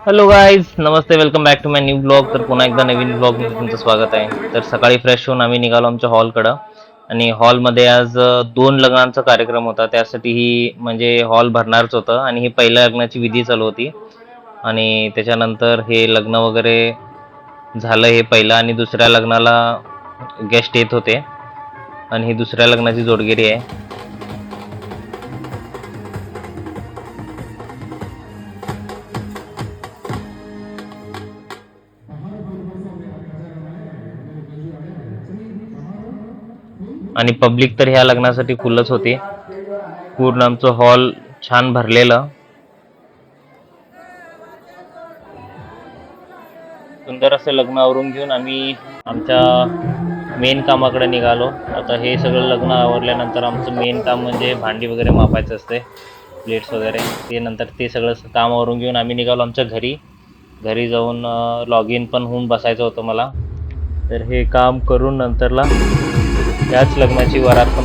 Hello guys, नमस्ते, welcome back to my new blog. तर पुन्हा एकदा नवीन ब्लॉगमध्ये तुमचं स्वागत आहे. तर सकाळी फ्रेश होऊन आम्ही निघालो आमच्या हॉलकडं. आणि हॉलमध्ये आज दोन लग्नांचा कार्यक्रम होता. त्यासाठी ही म्हणजे हॉल भरणारच होतं आणि ही पहिल्या लग्नाची विधी चालू होती. आणि त्याच्यानंतर हे लग्न वगैरे झालं. हे पहिलं आणि दुसऱ्या लग्नाला गेस्ट येत होते आणि ही दुसऱ्या लग्नाची जोडगिरी आहे. आणि पब्लिक तर ह्या लग्नासाठी फुलच होती. पूर्ण आमचं हॉल छान भरलेलं. सुंदर असं लग्न आवरून घेऊन आम्ही आमच्या मेन कामाकडे निघालो. आता हे सगळं लग्न आवरल्यानंतर आमचं मेन काम म्हणजे भांडी वगैरे मापायचं असते, प्लेट्स वगैरे. ते नंतर ते सगळं काम आवरून घेऊन आम्ही निघालो आमच्या घरी. घरी जाऊन लॉग इन पण होऊन बसायचं होतं मला. तर हे काम करून नंतरला याच लग्नाची वरात पण